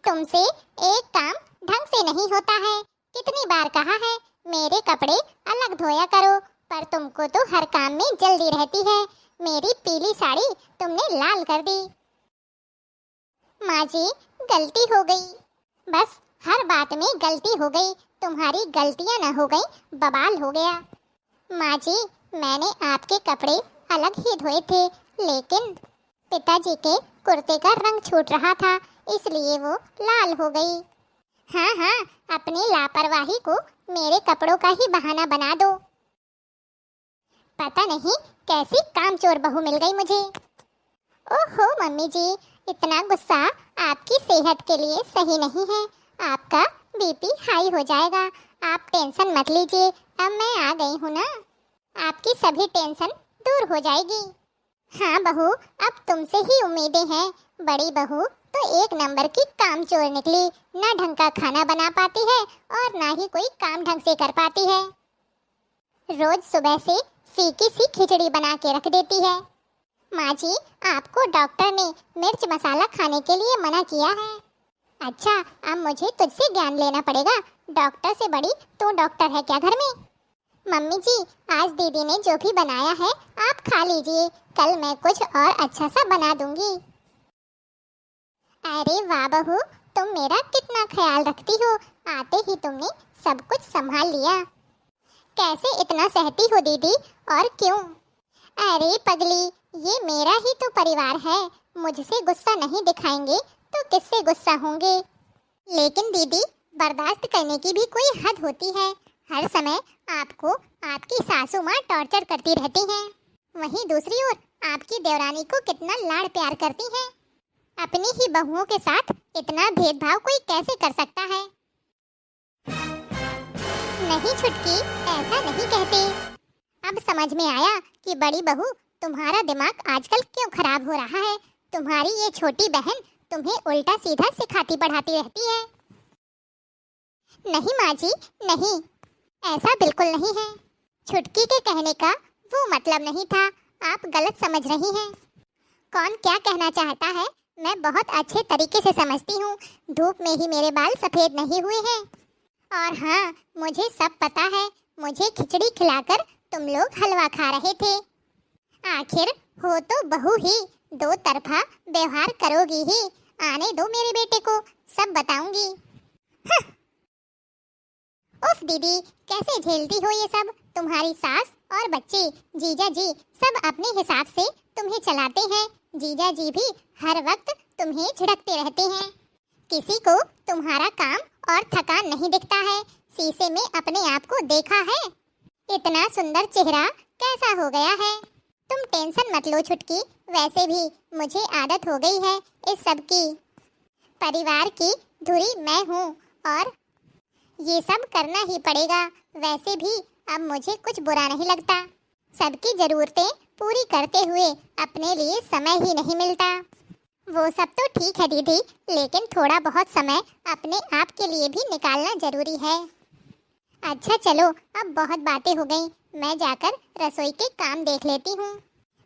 तुमसे एक काम ढंग से नहीं होता है। कितनी बार कहा है मेरे कपड़े अलग धोया करो, पर तुमको तो हर काम में जल्दी रहती है। मेरी पीली साड़ी तुमने लाल कर दी। माँ जी, गलती हो गई। बस हर बात में गलती हो गई। तुम्हारी गलतियाँ न हो गई, बवाल हो गया। माँ जी, मैंने आपके कपड़े अलग ही धोए थे, लेकिन पिताजी के कुर्ते का रंग छूट रहा था, इसलिए वो लाल हो गई। हाँ हाँ, अपनी लापरवाही को मेरे कपड़ों का ही बहाना बना दो। पता नहीं कैसी कामचोर बहू मिल गई मुझे। ओहो मम्मी जी, इतना गुस्सा आपकी सेहत के लिए सही नहीं है। आपका बीपी हाई हो जाएगा। आप टेंशन मत लीजिए, अब मैं आ गई हूँ ना, आपकी सभी टेंशन दूर हो जाएगी। हाँ बहू, अब तुमसे ही उम्मीदें हैं। बड़ी बहू तो एक नंबर की कामचोर निकली। ना ढंग का खाना बना पाती है और ना ही कोई काम ढंग से कर पाती है। रोज सुबह से फीकी सी खिचड़ी बना के रख देती है। माँ जी, आपको डॉक्टर ने मिर्च मसाला खाने के लिए मना किया है। अच्छा, अब मुझे तुझसे ज्ञान लेना पड़ेगा। डॉक्टर से बड़ी तू डॉक्टर है क्या घर में? मम्मी जी, आज दीदी ने जो भी बनाया है आप खा लीजिए, कल मैं कुछ और अच्छा सा बना दूंगी। अरे वाह बहू, तुम मेरा कितना ख्याल रखती हो। आते ही तुमने सब कुछ संभाल लिया। कैसे इतना सहती हो दीदी, और क्यों? अरे पगली, ये मेरा ही तो परिवार है। मुझसे गुस्सा नहीं दिखाएंगे तो किससे गुस्सा होंगे? लेकिन दीदी, बर्दाश्त करने की भी कोई हद होती है। हर समय आपको आपकी सासू माँ टॉर्चर करती रहती हैं। वहीं दूसरी ओर आपकी देवरानी को कितना लाड़ प्यार करती हैं। अपनी ही बहुओं के साथ इतना भेदभाव कोई कैसे कर सकता है? नहीं छुटकी, ऐसा नहीं कहते। अब समझ में आया कि बड़ी बहू, तुम्हारा दिमाग आजकल क्यों खराब हो रहा है। तुम्हारी ये छोटी बहन तुम्हें उल्टा सीधा सिखाती पढ़ाती रहती है। नहीं माँ जी, नहीं, ऐसा बिल्कुल नहीं है। छुटकी के कहने का वो मतलब नहीं था। आप गलत समझ रही हैं। कौन क्या कहना चाहता है मैं बहुत अच्छे तरीके से समझती हूँ। धूप में ही मेरे बाल सफेद नहीं हुए हैं। और हाँ, मुझे सब पता है। मुझे खिचड़ी खिलाकर तुम लोग हलवा खा रहे थे। आखिर हो तो बहू ही, दो तरफा व्यवहार करोगी ही। आने दो मेरे बेटे को, सब बताऊंगी। उफ दीदी, कैसे झेलती हो ये सब? तुम्हारी सास और बच्चे, जीजा जी सब अपने हिसाब से तुम्हें चलाते हैं। जीजा जी भी हर वक्त तुम्हें झिड़कते रहते हैं। किसी को तुम्हारा काम और थकान नहीं दिखता है। शीशे में अपने आप को देखा है? इतना सुंदर चेहरा कैसा हो गया है? तुम टेंशन मत लो छुटकी, वैसे भी मुझे आदत हो गई है इस सब की। परिवार की धुरी मैं हूँ और ये सब करना ही पड़ेगा। वैसे भी अब मुझे कुछ बुरा नहीं लगता। सबकी जरूरतें पूरी करते हुए अपने लिए समय ही नहीं मिलता। वो सब तो ठीक है दीदी, लेकिन थोड़ा बहुत समय अपने आप के लिए भी निकालना जरूरी है। अच्छा चलो, अब बहुत बातें हो गई, मैं जाकर रसोई के काम देख लेती हूँ।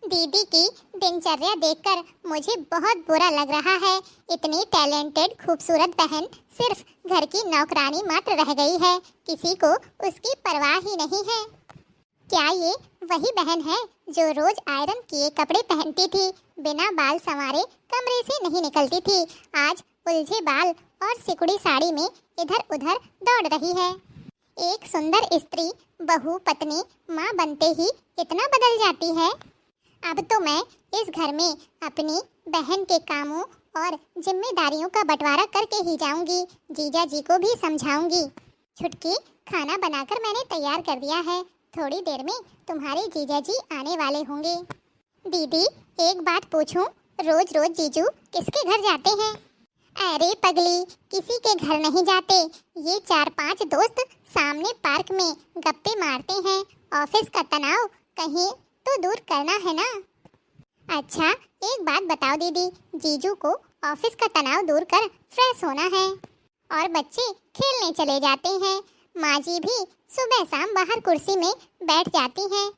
दीदी की दिनचर्या देखकर मुझे बहुत बुरा लग रहा है। इतनी टैलेंटेड खूबसूरत बहन सिर्फ घर की नौकरानी मात्र रह गई है। किसी को उसकी परवाह ही नहीं है। क्या ये वही बहन है जो रोज आयरन किए कपड़े पहनती थी, बिना बाल संवारे कमरे से नहीं निकलती थी? आज उलझे बाल और सिकुड़ी साड़ी में इधर उधर दौड़ रही है। एक सुंदर स्त्री बहू पत्नी माँ बनते ही इतना बदल जाती है। अब तो मैं इस घर में अपनी बहन के कामों और जिम्मेदारियों का बंटवारा करके ही जाऊंगी। जीजा जी को भी समझाऊंगी। छुटकी, खाना बनाकर मैंने तैयार कर दिया है। थोड़ी देर में तुम्हारे जीजा जी आने वाले होंगे। दीदी, एक बात पूछूं, रोज रोज जीजू किसके घर जाते हैं? अरे पगली, किसी के घर नहीं जाते। ये 4-5 दोस्त सामने पार्क में गप्पे मारते हैं। ऑफिस का तनाव कहीं तो दूर करना है ना। अच्छा, एक बात बताओ दीदी, जीजू को ऑफिस का तनाव दूर कर फ्रेश होना है और बच्चे खेलने चले जाते हैं। माँ जी भी सुबह शाम बाहर कुर्सी में बैठ जाती हैं,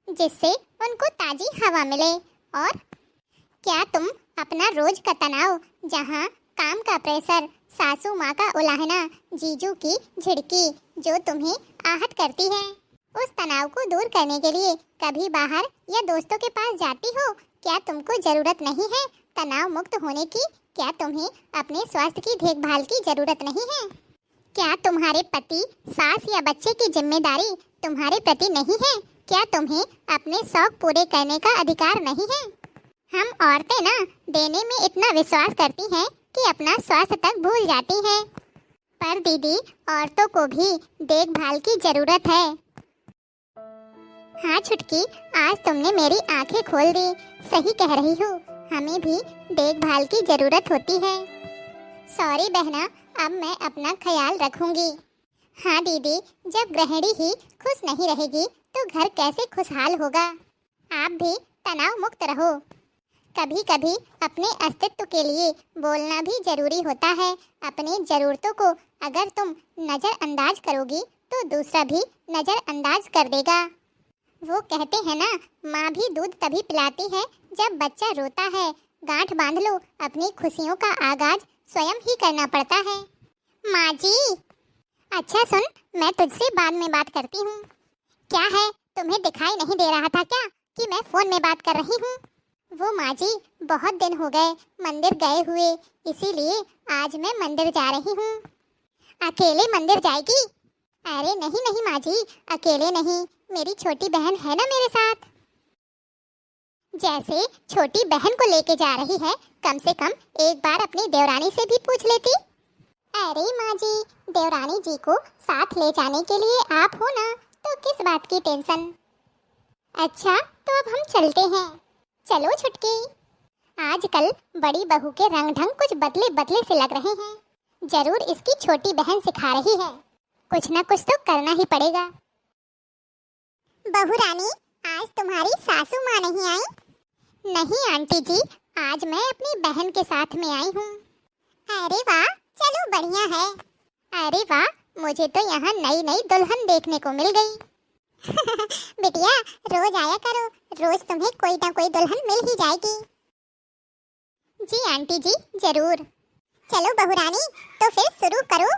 जिससे उनको ताजी हवा मिले। और क्या तुम अपना रोज का तनाव, जहाँ काम का प्रेशर सासू माँ का उलाहना, जीजू की झिड़की जो तुम्हें आहत करती है। उस तनाव को दूर करने के लिए कभी बाहर या दोस्तों के पास जाती हो? क्या तुमको जरूरत नहीं है तनाव मुक्त होने की? क्या तुम्हें अपने स्वास्थ्य की देखभाल की जरूरत नहीं है? क्या तुम्हारे पति, सास या बच्चे की जिम्मेदारी तुम्हारे प्रति नहीं है? क्या तुम्हें अपने शौक पूरे करने का अधिकार नहीं है? हम औरतें ना देने में इतना विश्वास करती हैं कि अपना स्वास्थ्य तक भूल जाती हैं। पर दीदी, औरतों को भी देखभाल की जरूरत है। हाँ छुटकी, आज तुमने मेरी आंखें खोल दी। सही कह रही हो, हमें भी देखभाल की जरूरत होती है। सॉरी बहना, अब मैं अपना ख्याल रखूंगी। हाँ दीदी, जब गृहिणी ही खुश नहीं रहेगी तो घर कैसे खुशहाल होगा? आप भी तनाव मुक्त रहो। कभी कभी अपने अस्तित्व के लिए बोलना भी जरूरी होता है। अपनी जरूरतों को अगर तुम नज़रअंदाज करोगी तो दूसरा भी नज़रअंदाज कर देगा। वो कहते हैं ना, माँ भी दूध तभी पिलाती है जब बच्चा रोता है। गांठ बांध लो, अपनी खुशियों का आगाज स्वयं ही करना पड़ता है। माँ जी। अच्छा सुन, मैं तुझसे बाद में बात करती हूँ। क्या है, तुम्हें दिखाई नहीं दे रहा था क्या कि मैं फोन में बात कर रही हूँ? वो माँ जी, बहुत दिन हो गए मंदिर गए हुए, इसीलिए आज मैं मंदिर जा रही हूँ। अकेले मंदिर जाएगी? अरे नहीं नहीं माँ जी, अकेले नहीं, मेरी छोटी बहन है ना मेरे साथ। जैसे छोटी बहन को लेके जा रही है, कम से कम एक बार अपनी देवरानी से भी पूछ लेती। अरे माँ जी, देवरानी जी को साथ ले जाने के लिए आप हो ना, तो किस बात की टेंशन। अच्छा, तो अब हम चलते हैं। चलो छुटकी। आजकल बड़ी बहू के रंग ढंग कुछ बदले बदले से लग रहे हैं। जरूर इसकी छोटी बहन सिखा रही है। कुछ ना कुछ तो करना ही पड़ेगा। बहू रानी, आज तुम्हारी सासू माँ नहीं आई? नहीं आंटी जी, आज मैं अपनी बहन के साथ में आई हूँ। अरे वाह, चलो बढ़िया है। अरे वाह, मुझे तो यहाँ नई नई दुल्हन देखने को मिल गई। बिटिया, रोज आया करो, रोज तुम्हें कोई ना कोई दुल्हन मिल ही जाएगी। जी आंटी जी, जरूर। चलो बहू रानी, तो फिर शुरू करो।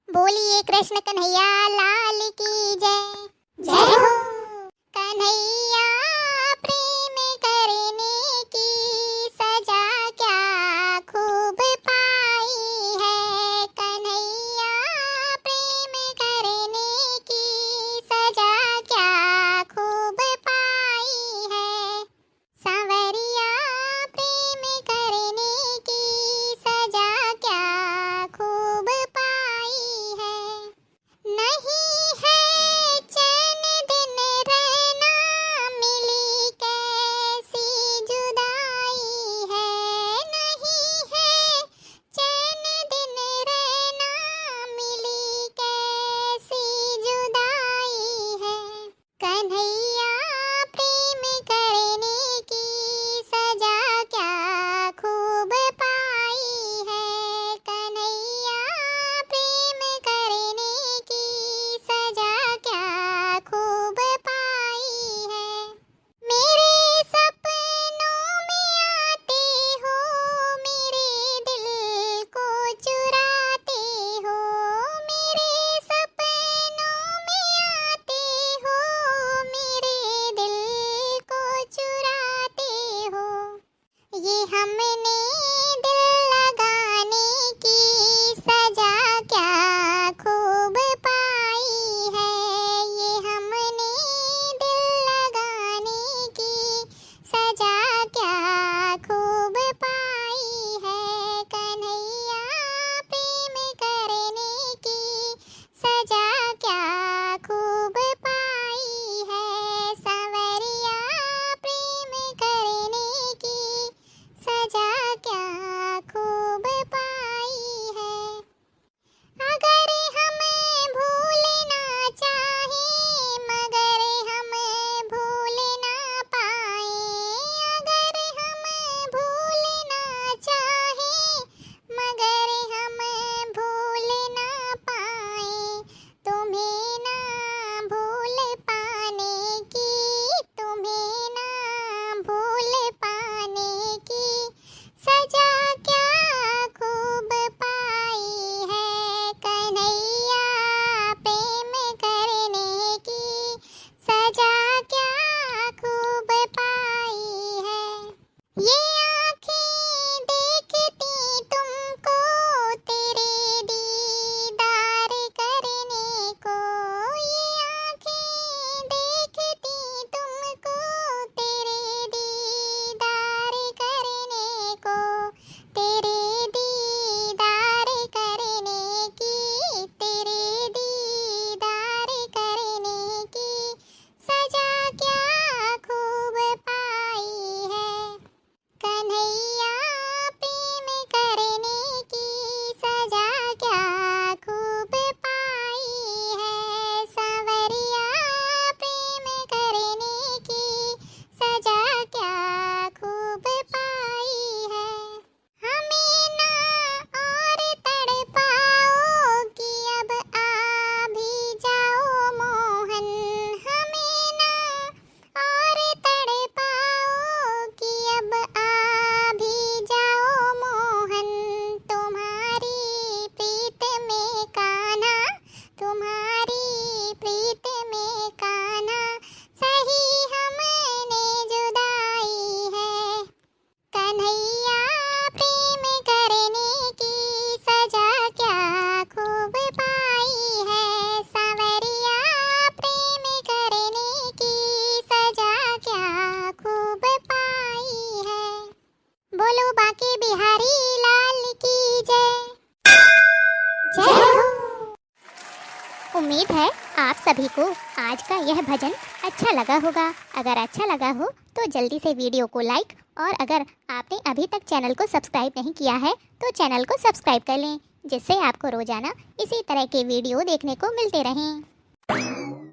बोलिए कृष्ण कन्हैया लाल की जय। जय हो। कन्हैया प्रेम करने की सजा क्या खूब पाई है। कन्हैया प्रेम करने की सजा क्या खूब पाई है। सांवरिया प्रेम करने की सजा क्या खूब पाई है। नहीं है चैन दिन रहना मिले उम्मीद है आप सभी को आज का यह भजन अच्छा लगा होगा। अगर अच्छा लगा हो तो जल्दी से वीडियो को लाइक, और अगर आपने अभी तक चैनल को सब्सक्राइब नहीं किया है तो चैनल को सब्सक्राइब कर लें, जिससे आपको रोजाना इसी तरह के वीडियो देखने को मिलते रहें।